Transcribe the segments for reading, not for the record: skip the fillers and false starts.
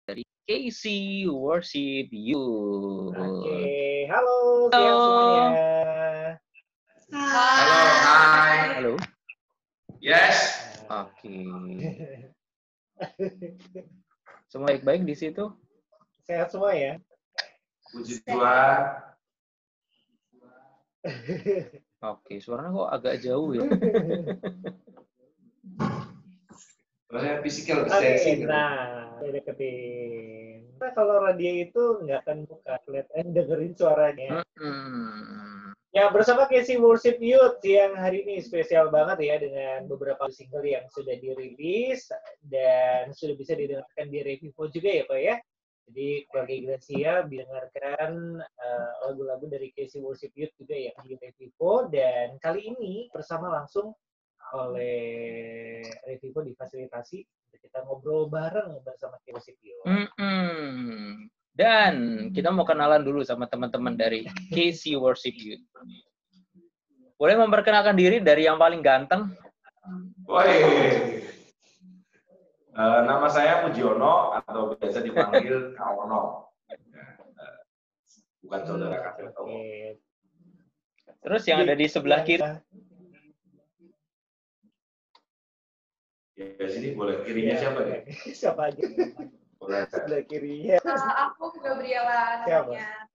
dari Casey Worship You. Oke, halo siang semuanya. Halo, hai. Halo. Yes. Oke. Semua baik-baik di situ? Sehat semua ya? Puji Tuhan. Oke, suaranya kok agak jauh ya? Soalnya physical Oke, distancing. nah, deketin. Nah, kalau radio itu nggak akan buka, kelihatan dengerin suaranya. Ya, bersama Casey Worship Youth yang hari ini spesial banget ya dengan beberapa single yang sudah dirilis dan sudah bisa didengarkan di Revivo juga ya Pak ya. Jadi keluarga Iglesia mendengarkan lagu-lagu dari Casey Worship Youth juga yang di Revivo dan kali ini bersama langsung oleh Revivo difasilitasi untuk kita ngobrol bareng bersama Casey Worship Youth. Dan kita mau kenalan dulu sama teman-teman dari Casey Worship Youth. Boleh memperkenalkan diri dari yang paling ganteng? Woi. Nama saya Pujiono atau biasa dipanggil Kaono. Bukan saudara Kaseto. Terus yang ada di sebelah kiri? Ya, sini boleh. Kirinya siapa nih? Siapa aja? Boleh. Sebelah kirinya. Aku Gabriela namanya.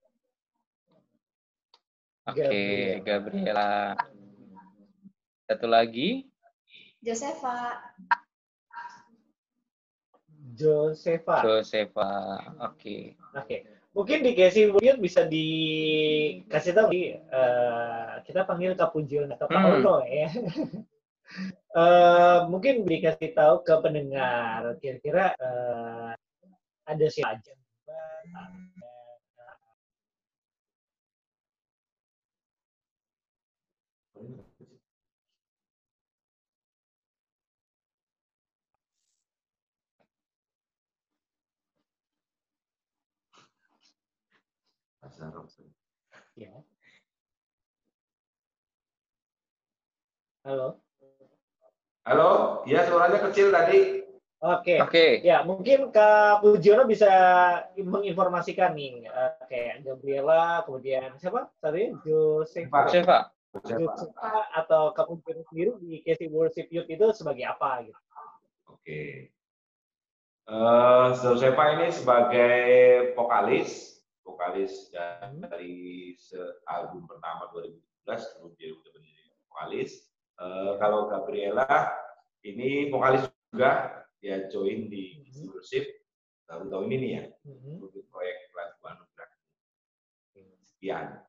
Oke, Gabriela. Satu lagi? Josefa. Oke. Mungkin di Casey Worship bisa dikasih tahu kita panggil Kak Pujion atau Kak Ono ya. Mungkin dikasih tahu ke pendengar kira-kira ada siapa aja. Ya. Halo. Halo, ya suaranya kecil tadi. Oke. Ya, mungkin Kak Pujiono bisa menginformasikan nih kayak Gabriela, kemudian siapa tadi? Josefa atau Kak Pujiono sendiri di Casey Worship Youth itu sebagai apa gitu? Oke. Josefa ini sebagai vokalis dari album pertama 2017 kemudian udah menjadi vokalis. Kalau Gabriela ini vokalis juga, dia join di Worship tahun-tahun ini nih ya, untuk proyek lagu anugerah. Sekian.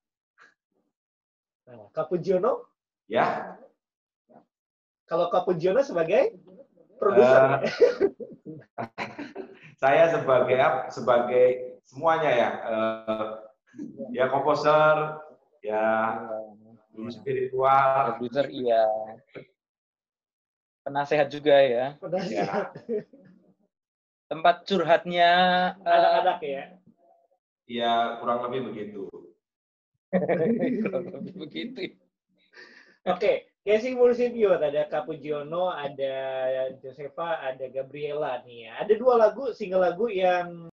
Nah, Kak Pujiono? Ya. Kalau Kak Pujiono sebagai produser. Saya sebagai semuanya ya. Ya komposer, ya guru spiritual. Produser iya. Penasehat juga ya. Penasehat. Tempat curhatnya anak-anak ya. Iya, kurang lebih begitu. Oke, Casey Worship Youth ada Kak Pujiono, ada Josefa, ada Gabriela nih ya. Ada dua lagu, single lagu yang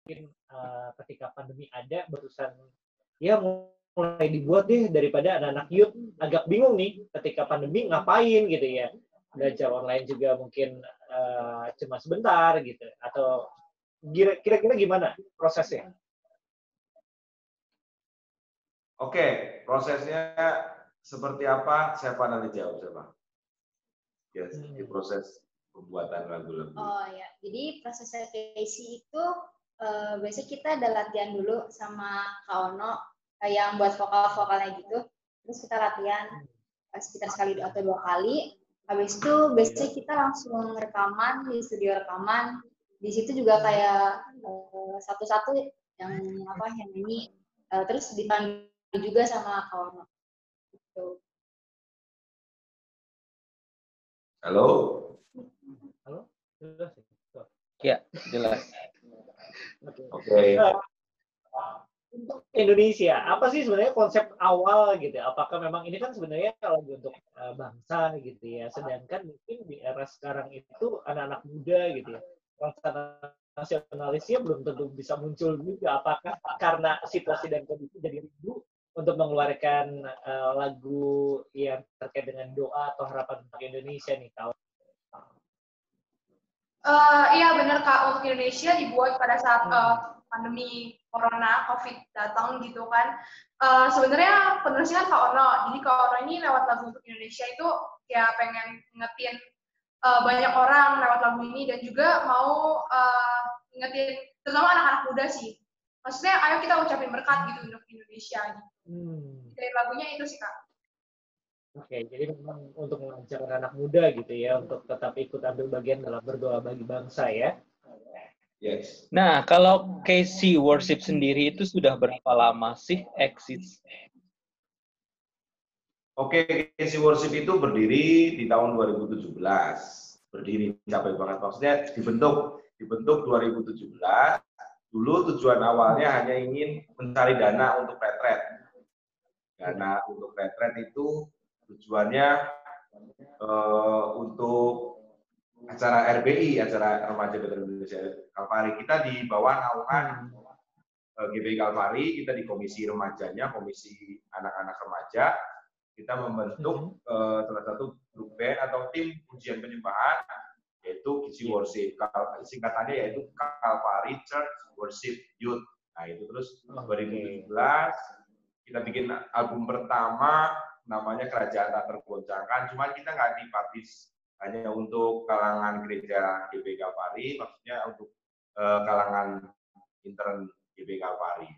mungkin ketika pandemi ada barusan ya mulai dibuat deh daripada anak-anak youth agak bingung nih ketika pandemi ngapain gitu ya, belajar online juga mungkin cuma sebentar gitu, atau kira-kira gimana prosesnya? Oke, prosesnya seperti apa? Siapa nanti jawab siapa? Ya, di proses pembuatan lagu-lagu. Oh ya, jadi prosesnya Casey itu biasanya kita ada latihan dulu sama Kak Ono yang buat vokal-vokalnya gitu. Terus kita latihan sekitar sekali atau dua kali. Habis itu biasanya kita langsung rekaman di studio rekaman. Di situ juga kayak satu-satu yang nyanyi. Terus dipanggil juga sama Kak Ono. Gitu. Halo? Ya, jelas. Oke. untuk Indonesia, apa sih sebenarnya konsep awal gitu? Apakah memang ini kan sebenarnya lagu untuk bangsa gitu ya, sedangkan mungkin di era sekarang itu anak-anak muda gitu ya, rasa nasionalisnya belum tentu bisa muncul juga. Apakah karena situasi dan kondisi jadi rindu untuk mengeluarkan lagu yang terkait dengan doa atau harapan untuk Indonesia nih, kawan? Iya benar Kak, untuk Indonesia dibuat pada saat pandemi Corona, COVID datang gitu kan. Sebenarnya penulisnya kan Kak Ono, jadi Kak Ono ini lewat lagu untuk Indonesia itu ya pengen ngingetin banyak orang lewat lagu ini dan juga mau ngingetin terutama anak-anak muda sih. Maksudnya ayo kita ucapin berkat gitu untuk Indonesia gitu. Dari lagunya itu sih Kak. Oke, jadi memang untuk mengajak anak muda gitu ya, untuk tetap ikut ambil bagian dalam berdoa bagi bangsa ya. Yes. Nah, kalau KC Worship sendiri itu sudah berapa lama sih eksis? Oke, KC Worship itu berdiri di tahun 2017. Berdiri, capek banget. Maksudnya dibentuk 2017. Dulu tujuan awalnya hanya ingin mencari dana untuk retret. Dana untuk retret itu tujuannya untuk acara RBI, acara Remaja Betel Indonesia Kalvari. Kita di bawah naungan GBI Kalvari, kita di komisi remajanya, komisi anak-anak remaja. Kita membentuk salah satu grup band atau tim pujian penyembahan, yaitu KC Worship. Singkatannya yaitu Kalvari Church Worship Youth. Nah itu terus 2017 kita bikin album pertama namanya Kerajaan Tak Tergoncangkan. Cuma kita nggak dipublish hanya untuk kalangan gereja GBI Kalvari, maksudnya untuk kalangan intern GBI Kalvari.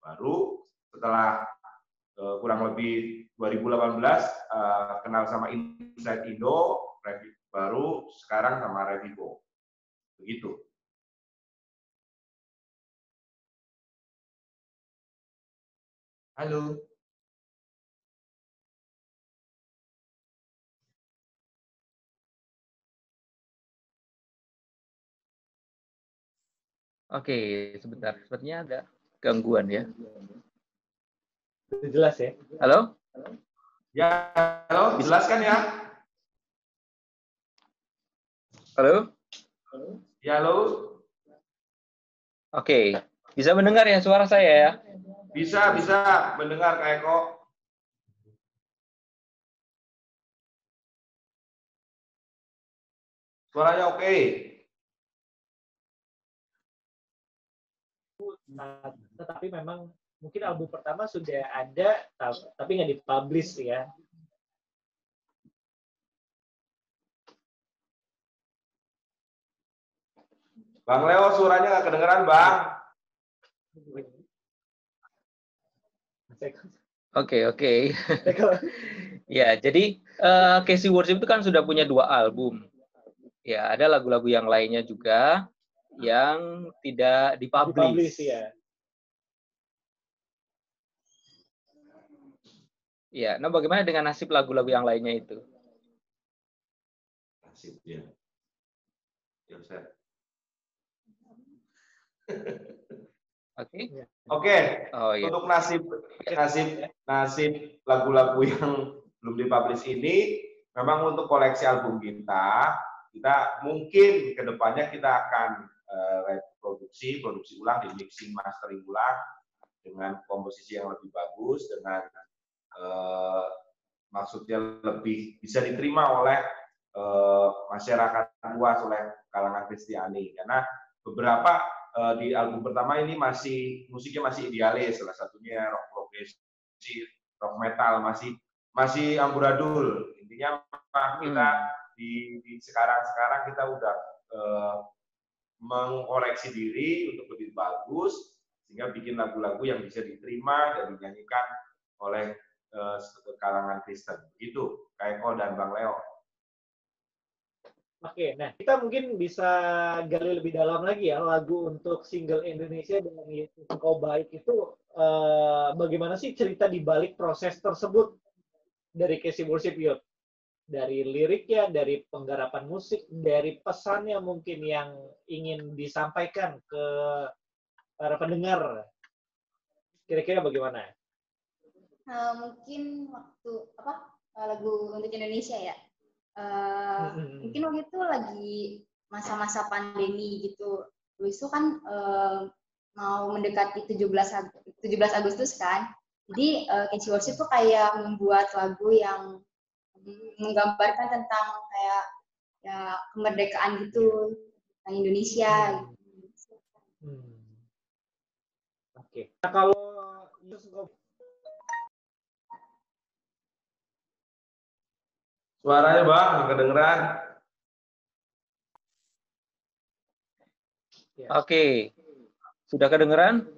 Baru setelah kurang lebih 2018 kenal sama Inside Indo, baru sekarang sama Revivo. Begitu. Halo. Oke, sebentar. Sepertinya ada gangguan ya. Jelas ya? Halo? Ya, halo, jelaskan ya. Halo? Ya, halo. Oke, bisa mendengar ya suara saya ya? Bisa mendengar Kak Eko. Suaranya oke. Tetapi memang mungkin album pertama sudah ada, tapi nggak dipublish ya. Bang Leo, suaranya nggak kedengeran, Bang. Oke. Ya, jadi KC Worship itu kan sudah punya 2 album. Ya, ada lagu-lagu yang lainnya juga yang tidak dipublish. Ya. Ya, nah bagaimana dengan nasib lagu-lagu yang lainnya itu? Nasibnya. Ya, Ustaz. Oke. Oh, iya. Untuk nasib lagu-lagu yang belum dipublish ini, memang untuk koleksi album kita mungkin kedepannya kita akan produksi ulang, di mixing mastering ulang dengan komposisi yang lebih bagus, dengan maksudnya lebih bisa diterima oleh masyarakat luas, oleh kalangan Kristiani, karena beberapa di album pertama ini musiknya masih idealis, salah satunya rock progresif, rock metal, masih amburadul. Intinya kita di sekarang kita udah mengoreksi diri untuk lebih bagus, sehingga bikin lagu-lagu yang bisa diterima dan dinyanyikan oleh kalangan Kristen. Begitu, Kak Eko dan Bang Leo. Oke, nah kita mungkin bisa gali lebih dalam lagi ya, lagu untuk single Indonesia dengan Yesus Engkau Baik itu bagaimana sih cerita di balik proses tersebut dari KC Worship Youth? Dari liriknya, dari penggarapan musik, dari pesannya mungkin yang ingin disampaikan ke para pendengar. Kira-kira bagaimana? Mungkin waktu lagu untuk Indonesia ya. Mungkin waktu itu lagi masa-masa pandemi gitu. Terus itu kan mau mendekati 17 Agustus kan. Jadi Casey Worship tuh kayak membuat lagu yang menggambarkan tentang kayak ya kemerdekaan gitu tentang Indonesia. Oke. Nah, kalau Suaranya Bang, nggak kedengeran. Oke. Sudah kedengeran?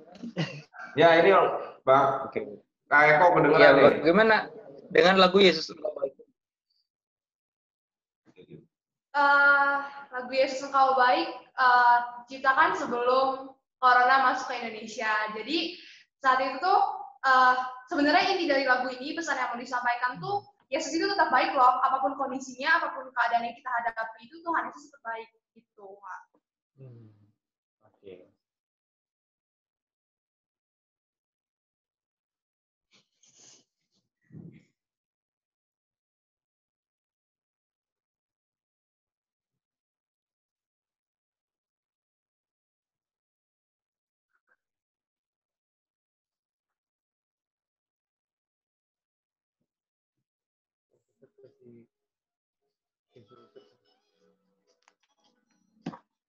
Ya ini Bang. Oke. Kayak kok kedengeran Ya, nih. bagaimana dengan lagu Yesus Engkau Baik? Lagu Yesus Engkau Baik diciptakan sebelum Corona masuk ke Indonesia. Jadi saat itu tuh sebenarnya inti dari lagu ini, pesan yang mau disampaikan tuh Yesus itu tetap baik loh, apapun kondisinya, apapun keadaan yang kita hadapi itu Tuhan Yesus tetap baik gitu. Oke.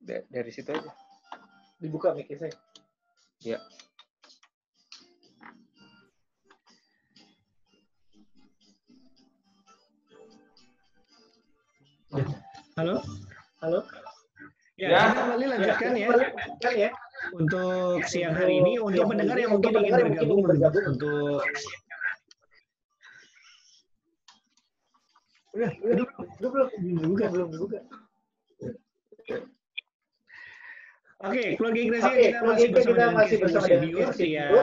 Dari situ aja. Dibuka mic saya. Ya. Halo? Ya. Kita kembali lanjutkan ya. Untuk siang hari ini, untuk pendengar yang mungkin ingin bergabung untuk belum dibuka. Oke, keluarga Iglesia kita masih bersama dengan Casey yang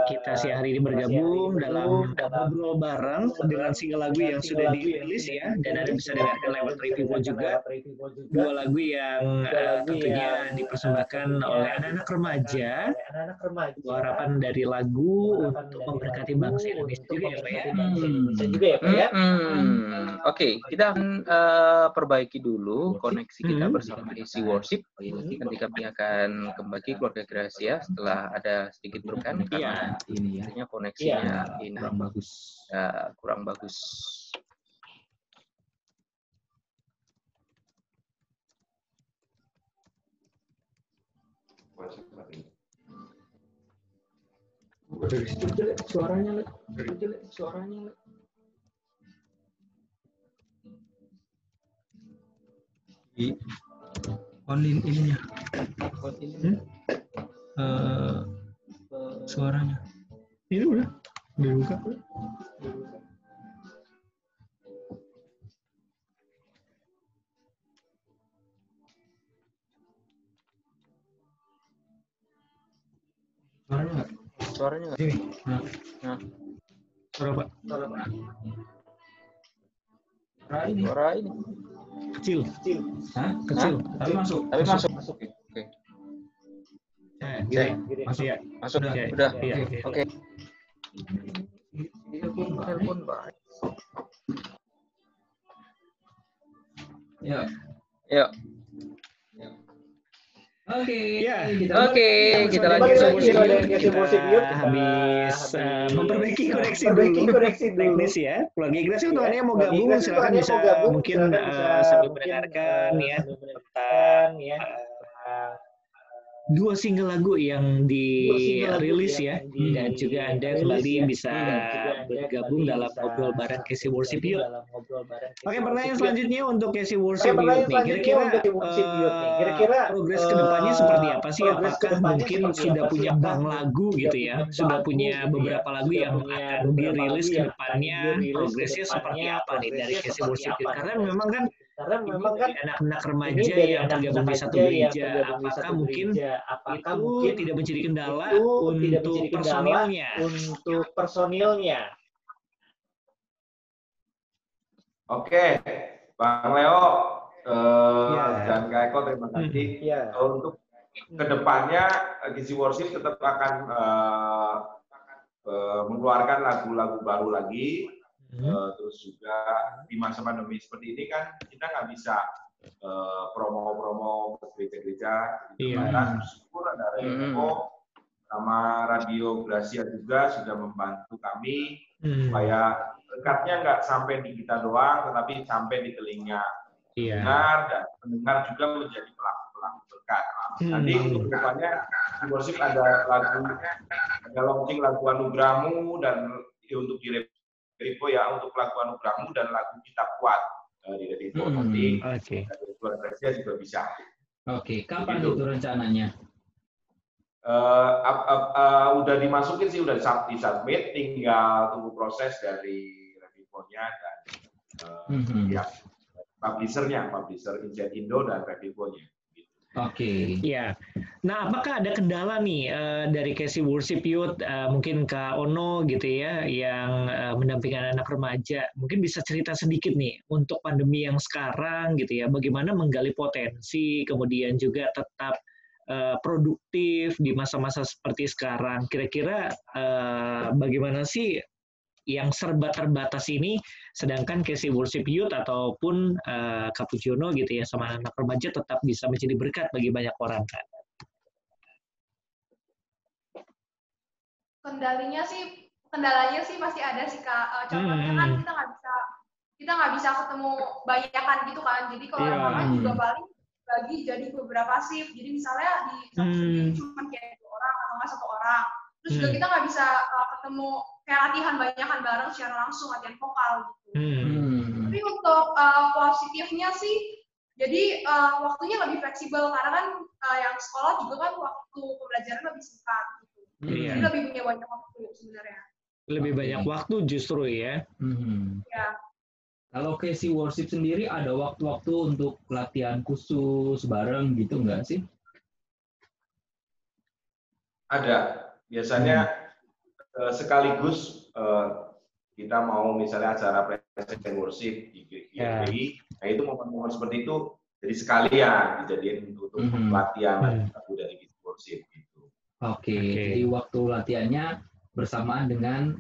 kita siang hari ini bergabung dalam ngobrol bareng dengan single lagu yang sudah dirilis ya, dan Anda bisa dengarkan lewat Revival juga. Dua lagu yang tentunya dipersembahkan oleh anak-anak remaja. Harapan dari lagu untuk memberkati bangsa Indonesia juga ya Pak ya. Oke, kita akan perbaiki dulu koneksi kita bersama Casey Worship. Nanti kami akan kembali keluarga Gracia setelah ada sedikit perubahan karena intinya koneksinya kurang bagus. Dari situ jelek suaranya. Onin ininya. Suaranya. Ini udah dibuka. Suaranya nggak? Ini. Nah. Suara Pak. Suara ini. Kecil. Hah? Kecil. Tapi masuk. Oke. Gini. Masuk ya. Masuk. Udah. Iya. Oke. Telepon baik. Ya. Yuk. Oke, kita lanjut. Kita habis memperbaiki koneksi dulu. Teknis ya. Keluarga Iglesia untuk Anda yang mau gabung, silakan bisa mungkin sambil mendengarkan ya tentang dua single lagu yang dirilis ya, dan juga Anda kembali bisa bergabung dalam ngobrol bareng Casey Worship Youth. Oke, pertanyaan selanjutnya untuk Casey Worship Youth nih, kira-kira progres kedepannya seperti apa sih? Apakah mungkin sudah punya bank lagu gitu ya, sudah punya beberapa lagu yang akan dirilis ke depannya, progresnya seperti apa nih dari Casey Worship Youth? Karena memang kan anak-anak remaja yang tergabung di satu gereja, apakah mungkin itu tidak menjadi kendala untuk personilnya? Oke, Bang Leo dan Kak Eko terima kasih. Untuk kedepannya Gizi Worship tetap akan mengeluarkan lagu-lagu baru lagi. Terus juga di masa pandemi seperti ini kan kita nggak bisa promo-promo ke gereja-gereja. Bersyukur ada Radio sama Radio Gracia juga sudah membantu kami supaya berkatnya nggak sampai di kita doang, tetapi sampai di telinga pendengar, dan pendengar juga menjadi pelaku-pelaku berkat. Nanti untuk depannya di worship ada launching lagu Anugerahmu, dan untuk di Revivo ya untuk lagu Anugerahmu dan lagu Kita Kuat di Revivo. Nanti Radio Gracia juga bisa. Oke, kapan itu rencananya? Udah dimasukin sih, udah di-submit, tinggal tunggu proses dari Revivo-nya dan ya, publisher Insight Indo dan Revivo-nya. Oke. Ya. Nah, apakah ada kendala nih dari Casey Worship Youth, mungkin Kak Ono gitu ya, yang mendampingi anak remaja, mungkin bisa cerita sedikit nih untuk pandemi yang sekarang gitu ya, bagaimana menggali potensi, kemudian juga tetap produktif di masa-masa seperti sekarang. Kira-kira bagaimana sih yang serba terbatas ini, sedangkan Casey Worship Youth ataupun Cappuccino gitu ya sama anak remaja tetap bisa menjadi berkat bagi banyak orang kan? Kendalanya sih masih ada sih Kak. Contohnya kan kita nggak bisa ketemu banyakan gitu kan. Jadi kalau orang juga paling bagi jadi beberapa shift. Jadi misalnya di satu sendiri cuma kayak 2 orang atau nggak 1 orang. Terus juga kita nggak bisa ketemu kayak latihan banyakan bareng secara langsung, latihan vokal gitu. Tapi untuk positifnya sih, jadi waktunya lebih fleksibel karena kan yang sekolah juga kan waktu pembelajaran lebih singkat gitu. Jadi lebih punya banyak waktu sebenarnya. Lebih banyak waktu justru ya. Ya. Kalau Casey Worship sendiri ada waktu-waktu untuk latihan khusus bareng gitu nggak sih? Ada. Biasanya sekaligus kita mau misalnya acara presiden worship di GPI, nah itu momen-momen seperti itu jadi sekalian dijadiin untuk latihan lagu dari worship gitu. Oke. Jadi waktu latihannya bersamaan dengan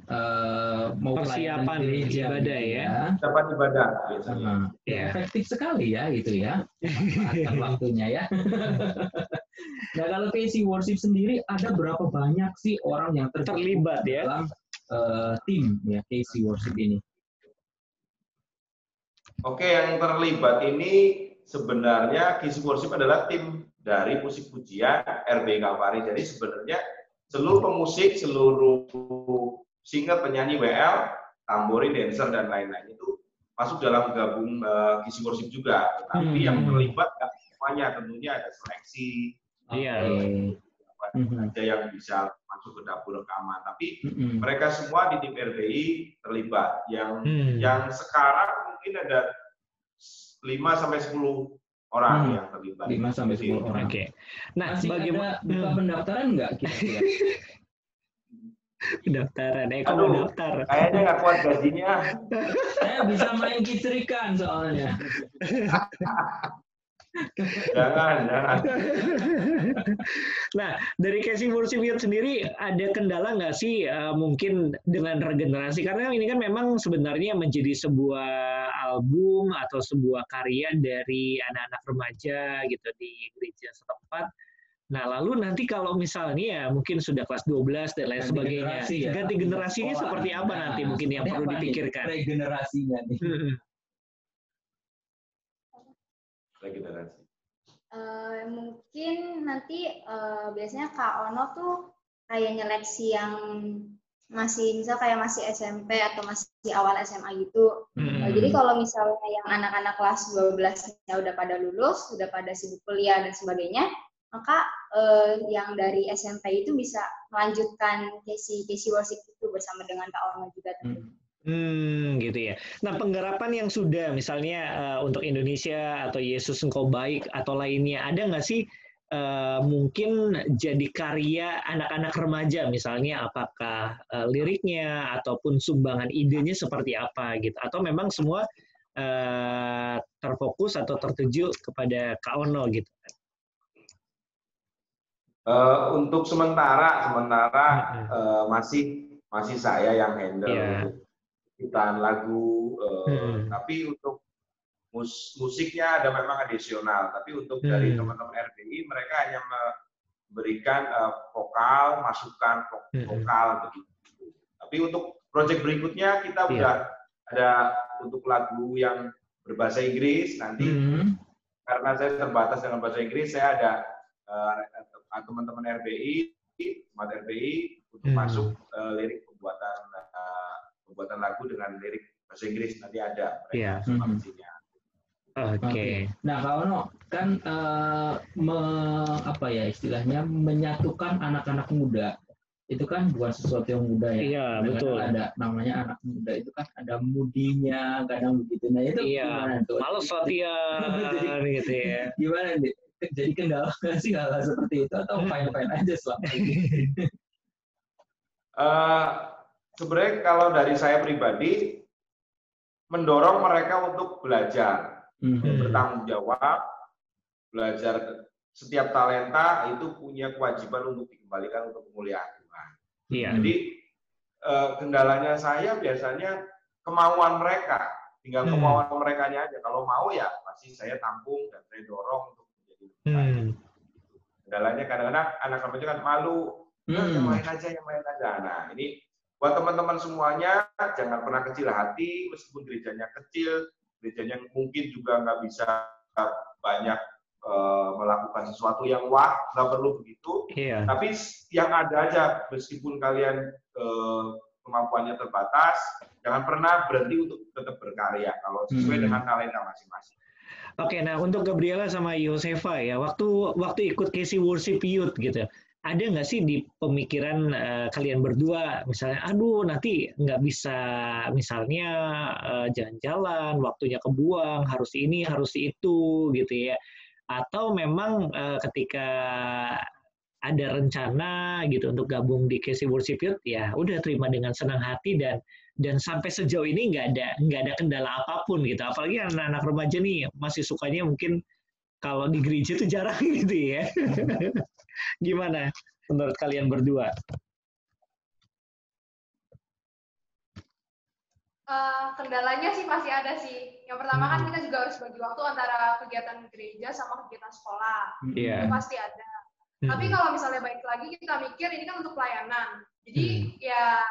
mau persiapan ibadah ya. Persiapan ibadah biasanya. Efektif sekali ya gitu ya. Manfaatkan waktunya ya. Nah, kalau Casey Worship sendiri ada berapa banyak sih orang yang terlibat ya dalam tim ya Casey Worship ini? Oke, yang terlibat ini sebenarnya Casey Worship adalah tim dari musik pujian RB Kalvari. Jadi sebenarnya seluruh pemusik, seluruh singer, penyanyi WL, tambori, dancer dan lain-lain itu masuk dalam gabung Casey Worship juga. Tapi yang terlibat semuanya tentunya ada seleksi. Ada yang bisa masuk ke dapur rekaman, tapi mereka semua di tim RBI terlibat. Yang sekarang mungkin ada 5-10 orang yang terlibat. 5-10 orang. Oke. Nah, bagaimana buka pendaftaran nggak kira-kira? Pendaftaran, kalau daftar. Kayaknya nggak kuat gajinya. Saya bisa main kicerikan soalnya. Jangan. Nah, dari Casey Worship Youth sendiri ada kendala nggak sih mungkin dengan regenerasi? Karena ini kan memang sebenarnya menjadi sebuah album atau sebuah karya dari anak-anak remaja gitu di gereja setempat. Nah, lalu nanti kalau misalnya mungkin sudah kelas 12 dan lain sebagainya, ganti generasi ini seperti apa nanti mungkin yang perlu dipikirkan? Regenerasinya nih. Regenerasi. Mungkin nanti biasanya Kak Ono tuh kayak nyeleksi yang masih masih SMP atau masih awal SMA gitu. Jadi kalau misalnya yang anak-anak kelas 12-nya udah pada lulus, udah pada sibuk kuliah dan sebagainya, maka yang dari SMP itu bisa melanjutkan Casey Worship itu bersama dengan Kak Ono juga. Gitu ya. Nah, penggarapan yang sudah misalnya untuk Indonesia atau Yesus Engkau Baik atau lainnya, ada nggak sih mungkin jadi karya anak-anak remaja misalnya, apakah liriknya ataupun sumbangan idenya seperti apa gitu, atau memang semua terfokus atau tertuju kepada Kak Ono gitu? Untuk sementara masih saya yang handle untuk ciptaan lagu. Tapi untuk musiknya ada memang additional. Tapi untuk dari teman-teman RBI mereka hanya memberikan vokal, masukan vokal begitu. Tapi untuk project berikutnya kita udah ada untuk lagu yang berbahasa Inggris nanti. Karena saya terbatas dengan bahasa Inggris, saya ada teman-teman RBI, umat RBI untuk masuk lirik pembuatan lagu dengan lirik bahasa Inggris nanti ada mereka solusinya. Oke. Nah, Kak Ono kan istilahnya menyatukan anak-anak muda itu kan bukan sesuatu yang mudah ya. Iya, betul. Ada namanya anak muda itu kan ada mudinya, kadang begitu. Nah, itu gimana tuh? Males latihan gitu ya. Gimana nih? Jadi kendala nggak sih hal seperti itu atau fine-fine aja selama ini? Sebenarnya kalau dari saya pribadi mendorong mereka untuk belajar, bertanggung jawab, belajar. Setiap talenta itu punya kewajiban untuk dikembalikan untuk kemuliaan Tuhan. Jadi kendalanya saya biasanya kemauan mereka, tinggal kemauan merekanya aja. Kalau mau ya pasti saya tampung dan saya dorong untuk menjadi lebih baik. Kendalanya kadang-kadang anak remaja kan malu, yang main aja. Nah ini buat teman-teman semuanya jangan pernah kecil hati, meskipun gerejanya kecil, gerejanya mungkin juga nggak bisa banyak melakukan sesuatu yang wah, nggak perlu begitu. Tapi yang ada aja, meskipun kalian kemampuannya terbatas, jangan pernah berhenti untuk tetap berkarya kalau sesuai dengan talenta masing-masing. Oke, nah untuk Gabriela sama Yosefa ya, waktu ikut Casey Worship Youth gitu, ada nggak sih di pemikiran kalian berdua, misalnya, aduh nanti nggak bisa, misalnya jalan-jalan, waktunya kebuang, harus ini, harus itu, gitu ya. Atau memang ketika ada rencana gitu untuk gabung di Casey Worship Youth, ya udah terima dengan senang hati dan sampai sejauh ini nggak ada kendala apapun gitu. Apalagi anak-anak remaja nih masih sukanya mungkin kalau di gereja itu jarang gitu ya. Gimana menurut kalian berdua? Kendalanya sih pasti ada sih. Yang pertama kan kita juga harus bagi waktu antara kegiatan gereja sama kegiatan sekolah. Itu pasti ada. Tapi kalau misalnya balik lagi kita mikir ini kan untuk pelayanan. Jadi ya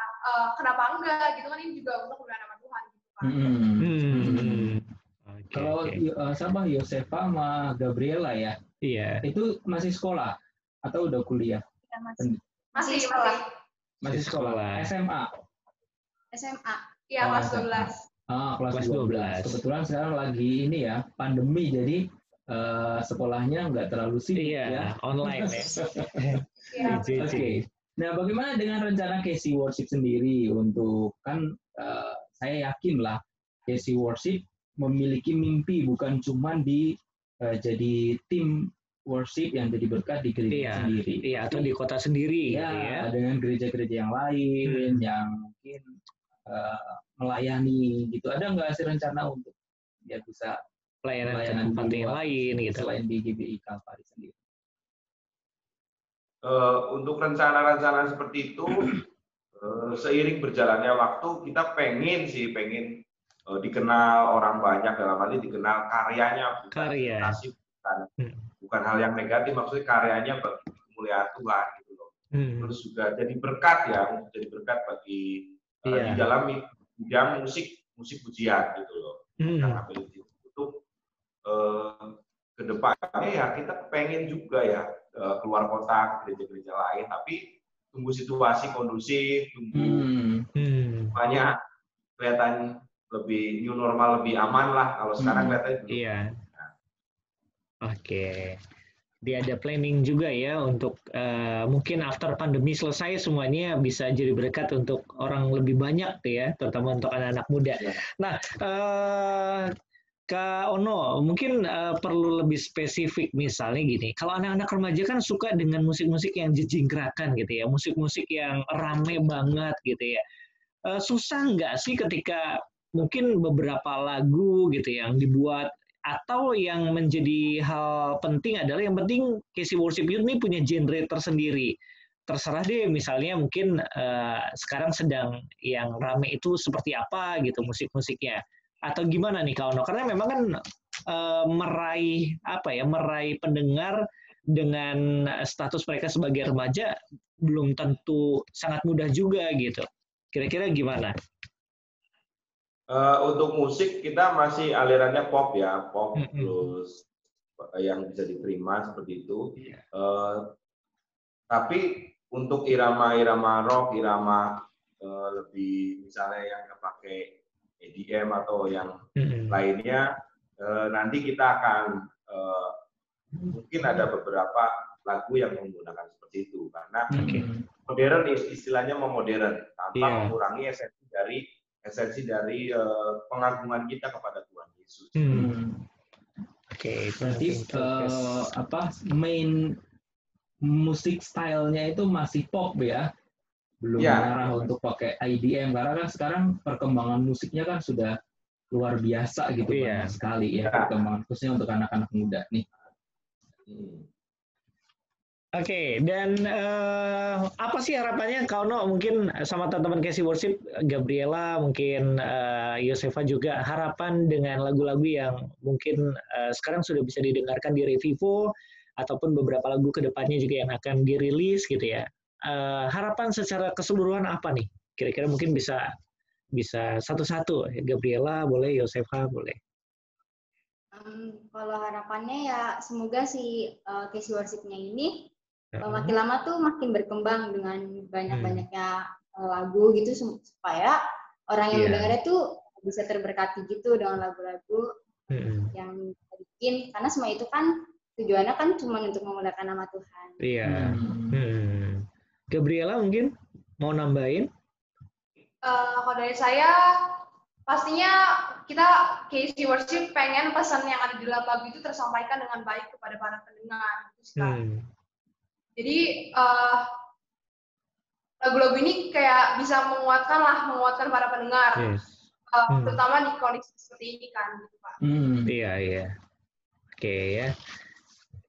kenapa enggak gitu kan, ini juga untuk kemuliaan nama Tuhan gitu kan. Kalau sama Yosefa sama Gabriela ya. Iya. Itu masih sekolah atau udah kuliah? Masih sekolah. Masih sekolah. SMA. Iya, kelas 12. Kelas 12. Kebetulan sekarang lagi ini ya, pandemi, jadi sekolahnya nggak terlalu sibuk ya. Online ya. Oke. Nah, bagaimana dengan rencana Casey Worship sendiri untuk, kan saya yakin lah Casey Worship memiliki mimpi bukan cuma jadi tim worship yang jadi berkat di gereja sendiri. Iya, atau di kota sendiri. Ya, gitu ya. dengan gereja-gereja yang lain yang mungkin melayani gitu. Ada nggak sih rencana untuk ya bisa pelayanan tempat yang lain gitu selain di GBI Kalvari sendiri? Untuk rencana-rencana seperti itu seiring berjalannya waktu kita pengen dikenal orang banyak, dalam hal ini dikenal karyanya, bukan hal yang negatif, maksudnya karyanya bagi kemuliaan Tuhan gitu loh. Terus juga jadi berkat bagi di dalam bidang musik pujian gitu loh. Karena itu kedepannya ya kita pengen juga ya keluar kota ke gereja-gereja lain, tapi tunggu situasi kondusif, banyak kelihatan lebih new normal, lebih aman lah kalau sekarang kelihatan. Iya. Oke. Dia ada planning juga ya untuk mungkin after pandemi selesai semuanya bisa jadi berkat untuk orang lebih banyak tuh ya, terutama untuk anak-anak muda. Nah, Kak Ono, mungkin perlu lebih spesifik misalnya gini, kalau anak-anak remaja kan suka dengan musik-musik yang jejingkrakan gitu ya, musik-musik yang rame banget gitu ya. Susah nggak sih ketika mungkin beberapa lagu gitu yang dibuat Atau yang menjadi hal penting adalah yang penting KC Worship Youth ini punya genre tersendiri. Terserah deh, misalnya mungkin sekarang sedang yang rame itu seperti apa gitu musik-musiknya. Atau gimana nih Kak Ono? Karena memang kan meraih pendengar dengan status mereka sebagai remaja belum tentu sangat mudah juga gitu. Kira-kira gimana? Untuk musik kita masih alirannya pop ya, pop blues yang bisa diterima seperti itu. Tapi untuk irama-irama rock, irama lebih misalnya yang pakai EDM atau yang lainnya, nanti kita akan mungkin ada beberapa lagu yang menggunakan seperti itu karena modern, istilahnya memodern tanpa mengurangi esensi dari pengagungan kita kepada Tuhan Yesus. Berarti main musik stylenya itu masih pop ya, belum mengarah untuk pakai IDM karena kan sekarang perkembangan musiknya kan sudah luar biasa gitu banyak sekali ya perkembangan khususnya untuk anak-anak muda nih. Oke, dan apa sih harapannya Kak Ono mungkin sama teman-teman KC Worship, Gabriela, mungkin Yosefa juga, harapan dengan lagu-lagu yang mungkin sekarang sudah bisa didengarkan di Revivo ataupun beberapa lagu ke depannya juga yang akan dirilis gitu ya. Harapan secara keseluruhan apa nih? Kira-kira mungkin bisa satu-satu. Gabriela boleh, Yosefa boleh. Kalau harapannya ya semoga si KC Worship-nya ini makin lama tuh makin berkembang dengan banyak-banyaknya lagu gitu supaya orang yang mendengarnya tuh bisa terberkati gitu dengan lagu-lagu yang bikin, karena semua itu kan tujuannya kan cuma untuk memuliakan nama Tuhan. Iya. Gabriela mungkin mau nambahin? Kalau dari saya pastinya kita KC Worship pengen pesan yang ada di dalam lagu itu tersampaikan dengan baik kepada para pendengar. Jadi lagu-lagu ini kayak bisa menguatkan para pendengar, terutama di kondisi seperti ini kan, gitu Pak. Iya. Oke ya.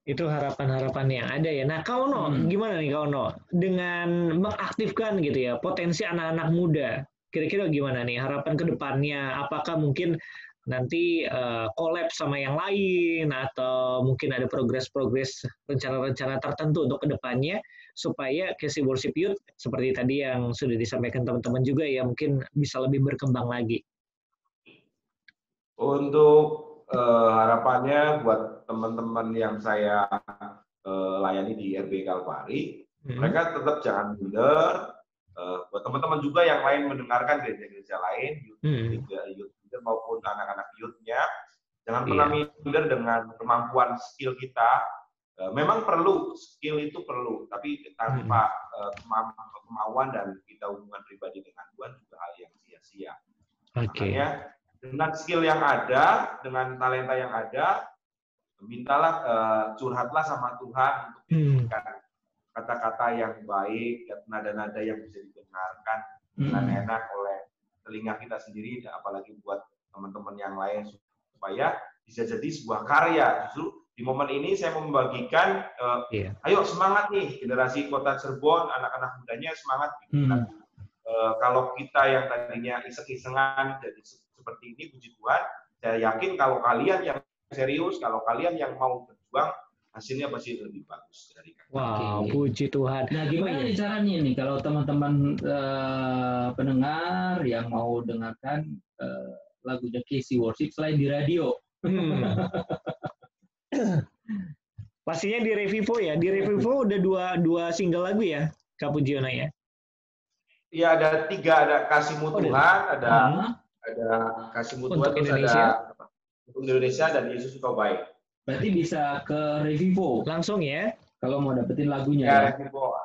Itu harapan-harapan yang ada ya. Nah, Kak Ono, gimana nih Kak Ono dengan mengaktifkan gitu ya potensi anak-anak muda? Kira-kira gimana nih harapan ke depannya? Apakah mungkin nanti collab sama yang lain atau mungkin ada progres-progres rencana-rencana tertentu untuk ke depannya supaya KC Worship Youth seperti tadi yang sudah disampaikan teman-teman juga ya mungkin bisa lebih berkembang lagi. Untuk harapannya buat teman-teman yang saya layani di RB Kalvari, mereka tetap jangan minder. Buat teman-teman juga yang lain mendengarkan gereja-gereja lain, youth maupun anak-anak youth-nya, jangan pernah minder dengan kemampuan skill kita. Memang perlu, skill itu perlu, tapi tanpa kemauan dan kita hubungan pribadi dengan Tuhan juga hal yang sia-sia. Makanya dengan skill yang ada, dengan talenta yang ada, mintalah, curhatlah sama Tuhan untuk diberikan kata-kata yang baik, nada-nada yang bisa didengarkan dengan enak oleh telinga kita sendiri, apalagi buat teman-teman yang lain, supaya bisa jadi sebuah karya. Justru di momen ini saya mau membagikan, ayo semangat nih, generasi Kota Cirebon, anak-anak mudanya semangat. Kalau kita yang tadinya iseng-isengan jadi seperti ini, puji Tuhan, saya yakin kalau kalian yang serius, kalau kalian yang mau berjuang, hasilnya pasti lebih bagus dari kalian. Wow, puji Tuhan. Nah, gimana nih caranya nih kalau teman-teman pendengar yang mau dengarkan lagunya KC Worship selain di radio? Pastinya di Revivo ya. Di Revivo udah dua single lagu ya, Kak Pujiona ya? Iya, ada 3, ada Kasihmu Tuhan, ada Kasihmu Tuhan, untuk terus Indonesia. ada untuk Indonesia dan Yesus Engkau Baik. Berarti bisa ke Revivo langsung ya kalau mau dapetin lagunya ya. Revivo.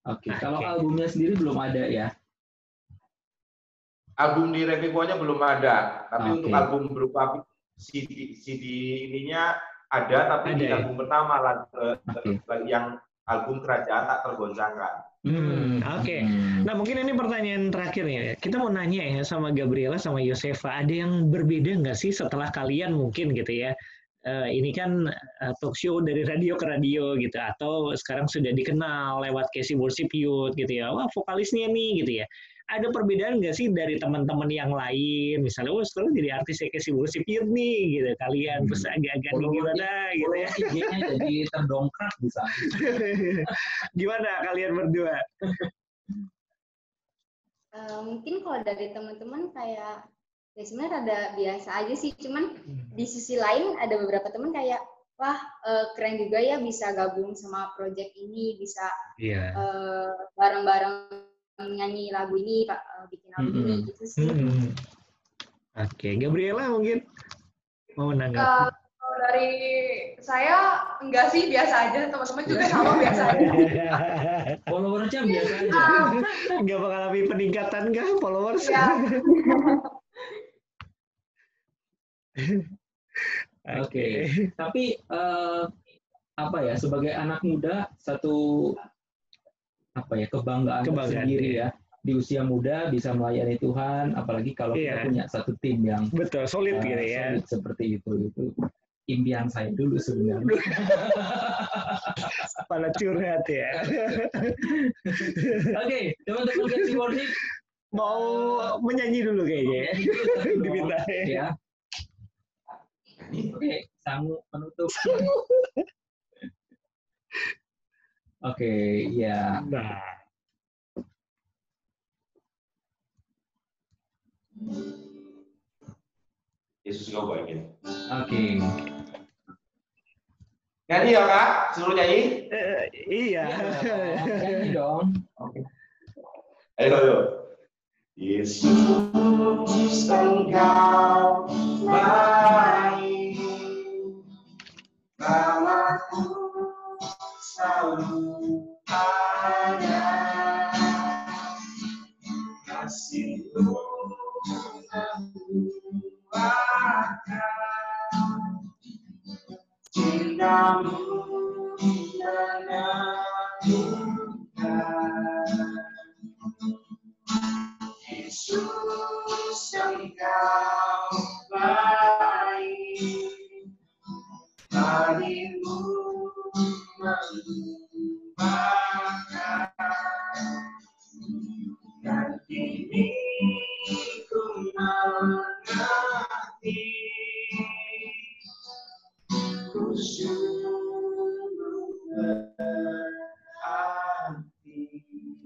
Oke. Kalau albumnya sendiri belum ada ya? Album di Revivo-nya belum ada, tapi untuk album berupa CD ininya ada, tapi di album pertama yang album Kerajaan Tak Tergoncangkan. Oke. Nah, mungkin ini pertanyaan terakhir ya. Kita mau nanya ya sama Gabriela sama Yosefa, ada yang berbeda nggak sih setelah kalian mungkin gitu ya? Ini kan talk show dari radio ke radio gitu, atau sekarang sudah dikenal lewat KC Worship Youth gitu ya. Wah, vokalisnya nih gitu ya. Ada perbedaan nggak sih dari teman-teman yang lain? Misalnya, oh sekarang jadi artis KC Worship Youth nih gitu. Kalian terus agak-agak gimana gitu ya? IG-nya jadi terdongkrak bisa. Gimana kalian berdua? Mungkin kalau dari teman-teman kayak ya sebenarnya rada biasa aja sih, cuman di sisi lain ada beberapa teman kayak wah keren juga ya bisa gabung sama project ini, bisa bareng-bareng nyanyi lagu ini, bikin lagu ini gitu sih. Oke, Gabriela mungkin mau menanggapi. Kalau dari saya enggak sih, biasa aja, teman-teman juga sama biasa aja. Followersnya biasa aja. Nggak mengalami peningkatan kah followers? Ya. Oke. Tapi apa ya, sebagai anak muda satu kebanggaan sendiri ya. Di usia muda bisa melayani Tuhan, apalagi kalau kita punya satu tim yang betul solid gitu ya. Solid seperti itu impian saya dulu sebenarnya. Kepala curhat ya. Oke, teman-teman KC Worship mau menyanyi dulu kayaknya. Diminta ya. Oke, Sangu penutup. Oke, ya. Nah. Yesus kau baik. Oke. Nyanyi ya Kak? Suruh nyanyi? Iya. Nyanyi dong. Oke. Ayo. Yesus engkau baik, namamu selalu ada, kasih-Mu membuahkan, cinta-Mu menentukan. Yesus engkau baik, harimu melupakan, dan kini ku mengerti, ku sungguh berarti.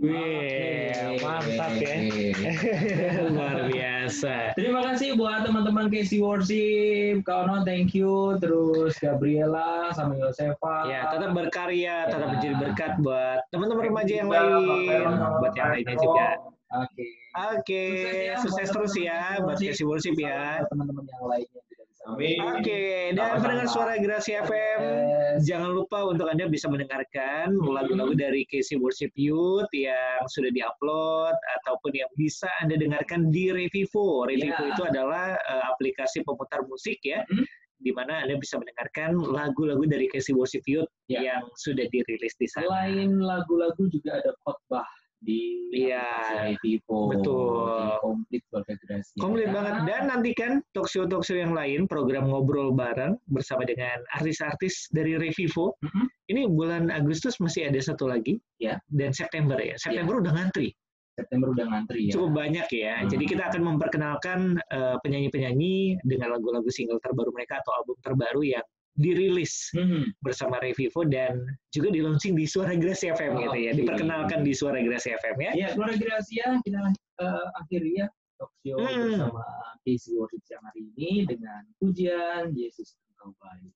Wih, mantap ya. Luar biasa. Terima kasih buat teman-teman KC Worship. Kak Ono, thank you. Terus Gabriela sama Yosefa. Ya, tetap berkarya, tetap menjadi berkat buat teman-teman remaja yang lain, buat yang lainnya juga. Oke, sukses terus ya buat KC Worship ya. Teman-teman yang lainnya. Oke, dan pendengar suara Grasi FM, jangan lupa untuk Anda bisa mendengarkan lagu-lagu dari KC Worship Youth yang sudah diupload ataupun yang bisa Anda dengarkan di Revivo. Revivo itu adalah aplikasi pemutar musik ya, di mana Anda bisa mendengarkan lagu-lagu dari KC Worship Youth yang sudah dirilis di sana. Selain lagu-lagu juga ada khotbah di Revivo. Betul. Komplit Keluarga Grasi. Komplit banget. Dan nantikan talk show yang lain, program ngobrol bareng bersama dengan artis-artis dari Revivo. Ini bulan Agustus masih ada satu lagi. Ya. Dan September ya. September udah ngantri. September udah ngantri ya. Cukup banyak ya. Jadi kita akan memperkenalkan penyanyi-penyanyi dengan lagu-lagu single terbaru mereka atau album terbaru yang dirilis bersama Revivo dan juga di launching di Suara Grasi FM gitu ya. Diperkenalkan di Suara Grasi FM ya. Ya, Suara Grasi ya, kita akhiri ya talk show bersama KC Worship siang hari ini dengan pujian Yesus engkau baik.